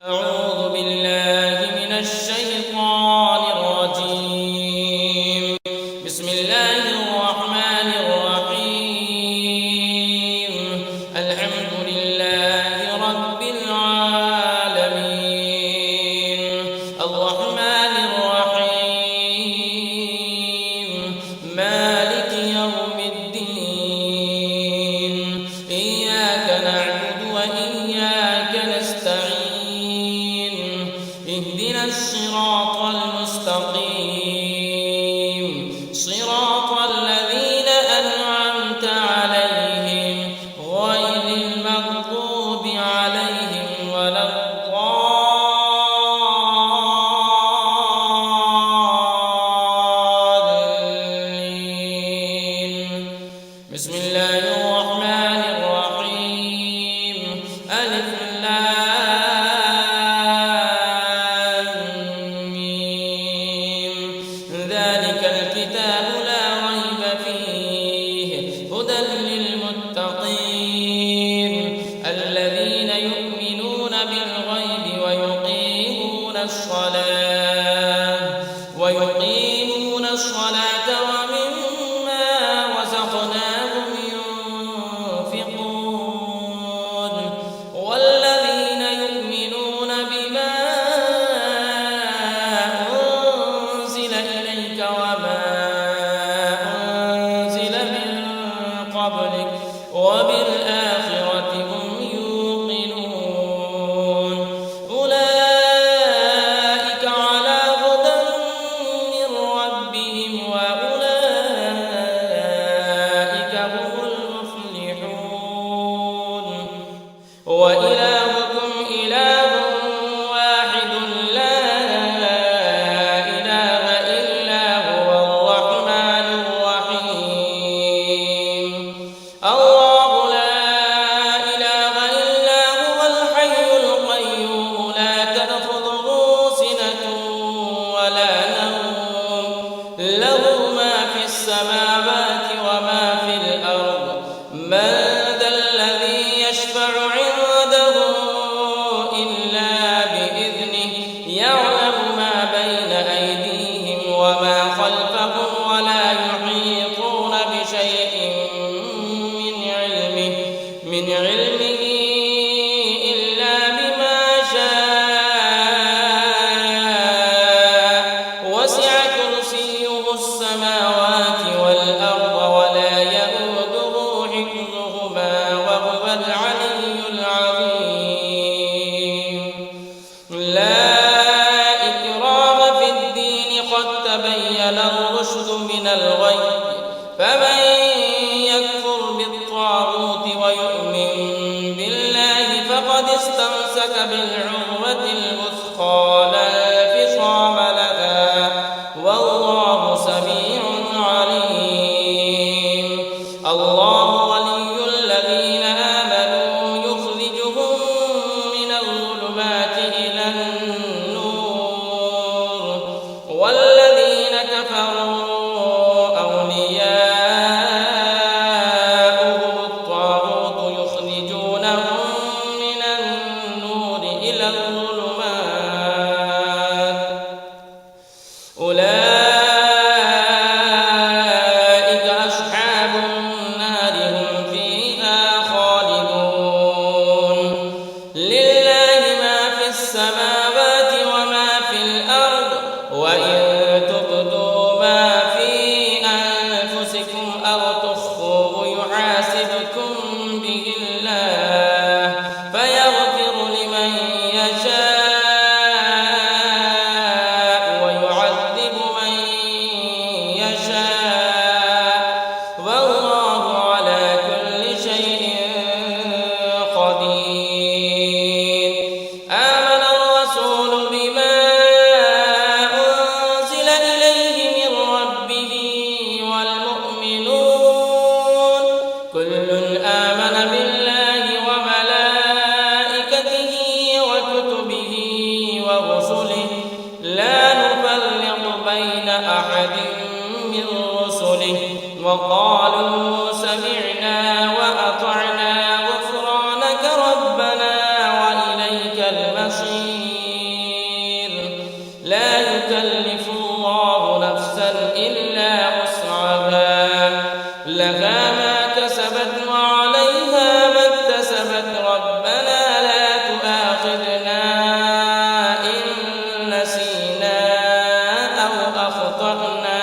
أعوذ بالله من الشيطان الرجيم. بسم الله الرحمن الرحيم. الحمد لله رب العالمين الرحمن الرحيم مالك يوم الدين إياك نعبد وإياك نستعين اهدنا الصراط المستقيم صراط الذين أنعمت عليهم غير المغضوب عليهم ولا الضالين. بسم الله الرحمن الرحيم ألف ذلك الكتاب لا ريب فيه هدى للمتقين الذين يؤمنون بالغيب ويقيمون الصلاة ومما رزقناهم ينفقون والذين يؤمنون بما أنزل إليك وما أنزل من قبلك وبالآخرة هم يوقنون أولئك على هدى من ربهم وأولئك هم المفلحون. وإلهكم إله واحد لا إله إلا هو الرحمن الرحيم. الله لا إله إلا هو الحي القيوم لا تأخذه سنة ولا نوم له ما في السماوات وما في الأرض من ذا الذي يشفع عنده إلا بإذنه يعلم ما بين أيديهم وما خلفهم ولا يحيطون بشيء من علمه إلا بما شاء وسع كرسيه السماوات والأرض ولا يئوده حفظهما وهو العلي العظيم. لا إكراه في الدين قد تبين الرشد من الغي فمن يكفر بالطاغوت ويؤمن بالله فقد استمسك بالعروة الوثقى لا انفصام لها والله سميع عليم. الله ولي الذين آمنوا يخرجهم من الظلمات إلى النور والذين كفروا أولياؤهم الطاغوت يخرجونهم من النور إلى الظلمات أولئك أصحاب النار هم فيها خالدون. لله ما في السماوات وما في الأرض وإن تبدوا ما في أنفسكم أو تخفوه يحاسبكم به الله فيغفر لمن يشاء ويعذب من يشاء والله على كل شيء قدير. آمن الرسول بما أنزل إليه من ربه والمؤمنون كل آمن بالله وملائكته وكتبه ورسله لا نفرق بين أحد من رسله وقالوا سمعنا وأطعنا غفرانك ربنا وإليك المصير. بشير لا يكلف الله نفسا إلا وسعها لها ما كسبت وعليها ما اكتسبت ربنا لا تؤاخذنا إن نسينا أو أخطأنا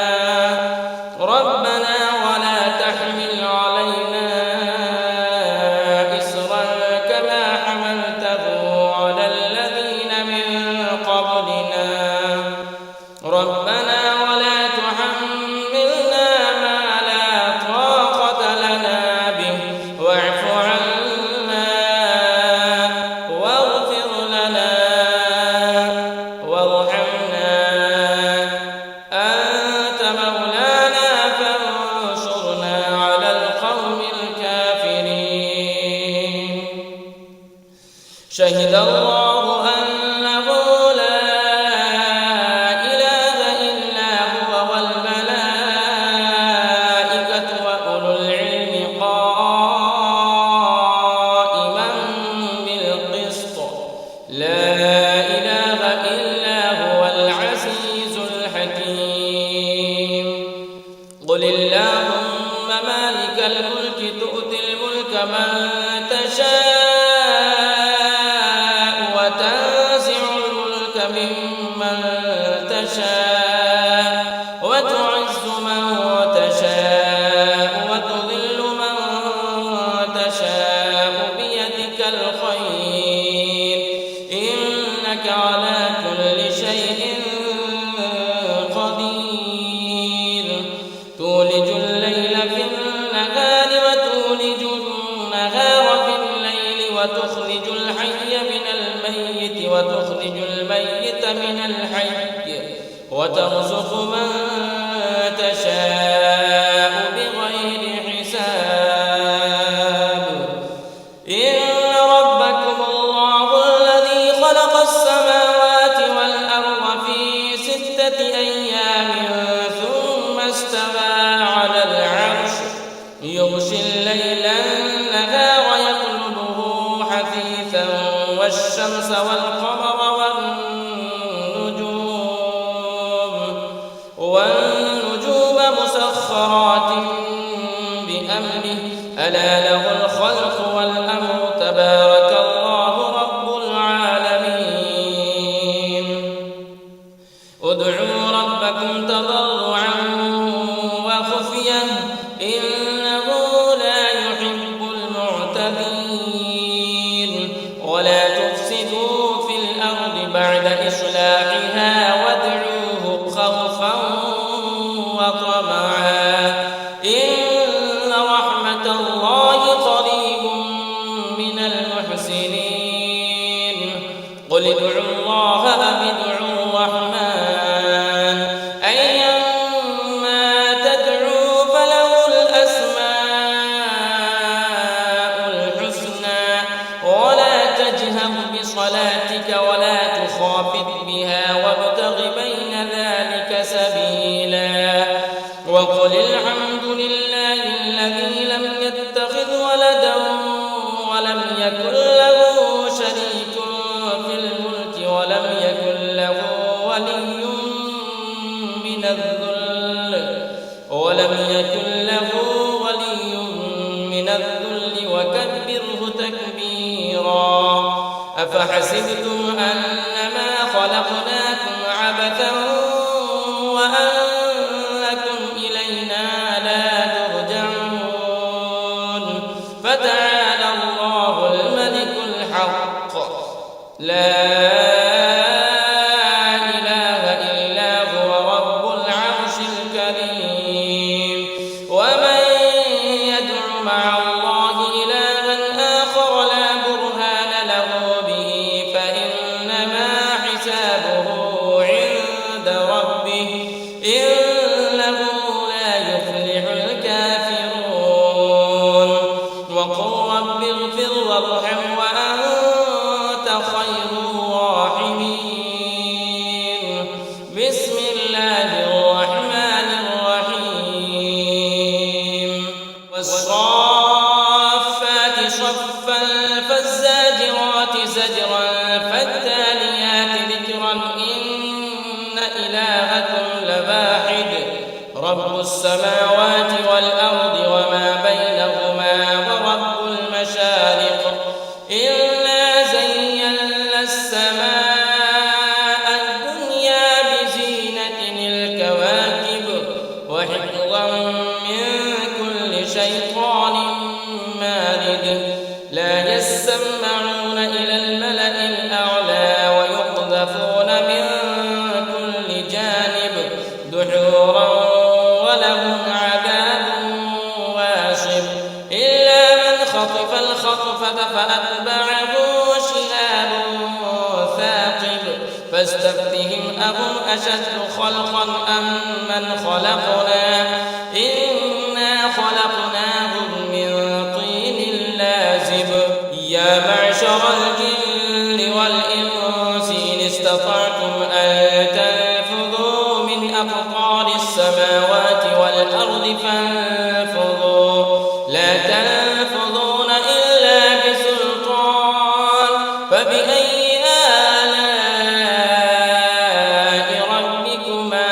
ربنا ولا تحمل علينا إصرا كما حملته على الذين من قبلنا ربنا ولا تحملنا ما لا طاقة لنا به واعف عنا واغفر لنا وارحمنا أنت مولانا فانصرنا على القوم الكافرين شهد الله أنه لا إله إلا هو والملائكة وأولو العلم قائما بالقسط لا إله إلا هو العزيز الحكيم قل اللهم مالك الملك تؤتي الملك من تشاء وتنزع الملك ممن تشاء وتعز من تشاء وتذل من تشاء بيدك الخير إنك على كل شيء قدير تولج الليل في النهار وتولج النهار في الليل وتخرج الحي من الميت وتخرج الميت من الحي وترزق من تشاء بغير حساب إن ربكم الله الذي خلق السماوات والأرض في 6 أيام ثم استوى على العرش يغشي الليل النهار يطلبه حثيثا والشمس والقمر والنجوم مسخرات بأمره ألا له الخلق والأمر تبارك الله رب العالمين ادعوا ربكم تضرعا وخفية إنه لا يحب المعتدين ولا تفسدوا في الأرض بعد إصلاحها وادعوه خوفا وطمعا إن رحمة الله قريب من المحسنين قل ادعوا الله أو ادعوا الرحمن أيما تدعوا فله الأسماء الحسنى ولا تجهر بصلاتك ولا تخافت بها وابتغ بين ذلك سبيلا وقل الحمد لله الذي لم يتخذ ولدا ولم يكن له شريك في الملك ولم يكن له ولي من الذل وكبره تكبيرا أفحسبتم أنما خلقناكم عبثا وأنكم إلينا لا ترجعون فتعالى الله الملك الحق لا إله إلا هو رب العرش الكريم ومن يدع مع الله إلها آخر لا برهان له به فإنما حسابه عند ربه إنه لا يفلح الكافرون وقل رب اغفر وارحم وأنت خير الراحمين السماوات والأرض وما بينهما ورب المشارق إنا زينا السماء الدنيا بزينة الكواكب وحفظا من كل شيطان مارد لا يسمعون إلى الملأ الأعلى ويقذفون من كل جانب دحورا ولهم عذاب واصب إلا من خطف الخطفة فأتبعه شهاب ثاقب فاستفتهم أهم أشد خلقا أم من خلقنا إنا خلقناهم من طين لازب يا معشر الجن والإنس إن استطعتم أن تنفذوا من أقطار السماوات والأرض فانفذوا لا تنفذون إلا بسلطان فبأي آلاء ربكما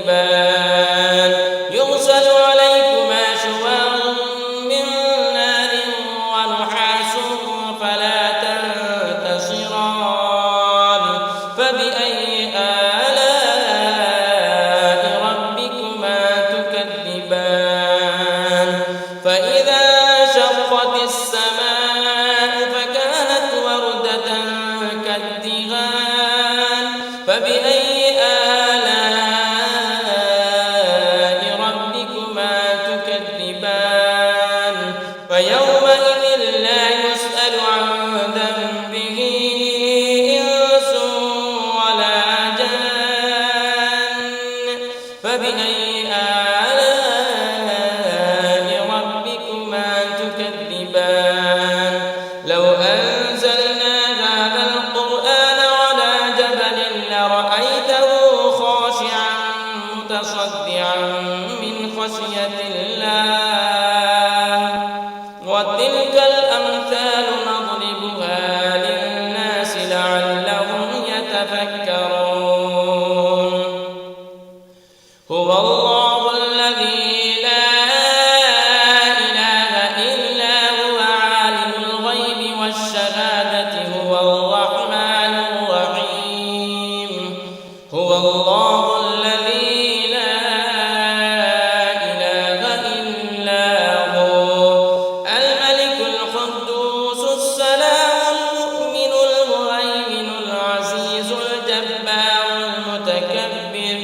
تكذبان يرسل عليكما شواظ من نار ونحاس فلا تنتصران فبأي آلاء ربكما تكذبان فإذا شقت السماء فكانت وردة كالدهان فبأي آلاء ربكما تكذبان فيومئذ لا يسأل عن ذنبه إنس ولا جان فبأي آلاء ربكما تكذبان لو أنزلنا هذا القرآن على جبل لرأيته خاشعا متصدعا من خشية الله وتلك الأمثال نضربها للناس لعلهم يتفكرون هو الله الذي لا إله إلا هو عالم الغيب والشهادة هو الرحمن الرحيم هو الله الذي لا إله إلا هو الملك القدوس السلام المؤمن المهيمن العزيز الجبار المتكبر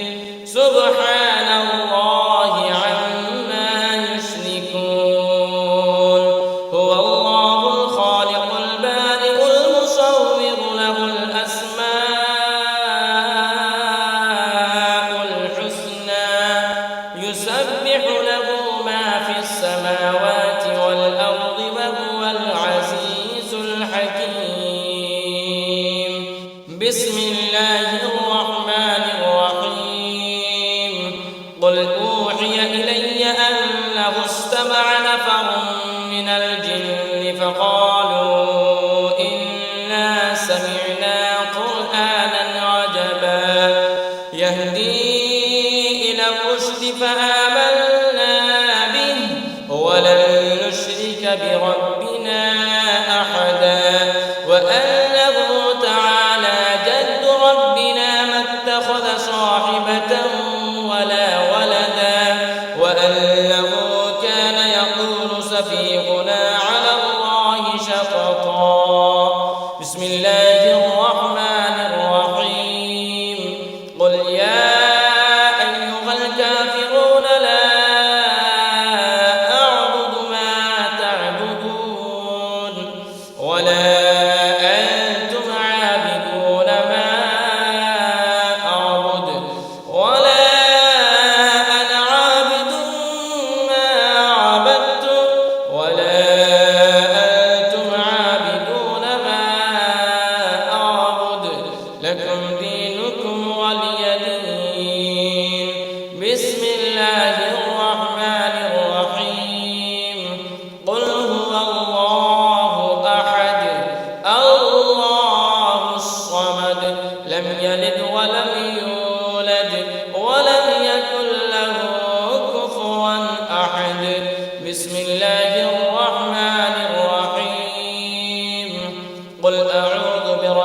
سبحان الله عما يشركون هو الله الخالق البارئ المصور له الأسماء الحسنى يسبح له ما في السماوات والأرض وهو العزيز الحكيم بسم الله الرحمن الرحيم قل أوحي إلي أنه استمع نفر من الجن فقالوا إنا سمعنا قرآنا عجبا يهدي إلى الرشد فآمنا به ولن نشرك بربنا أحدا وأنه تعالى جد ربنا ما اتخذ صاحبة ولا ولدا وأنه كان يقول سفيهنا على الله شططا بسم الله الرحمن الرحيم قل يا أيها الكافرون لا أعبد ما تعبدون ولا أنتم عابدون ما أعبد ولا أنا عابد ما عبدتم ولا أنتم عابدون ما أعبد لكم دينكم ولي دين بسم الله الرحمن الرحيم قل هو الله أحد الله الصمد لم يلد ولم يولد ولم يكن له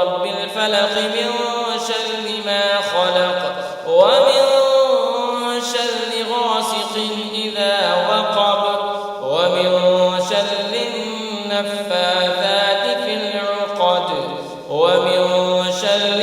برب الفلق من شر ما خلق ومن شر غاسق إذا وقب ومن شر النفاثات في العقد ومن شر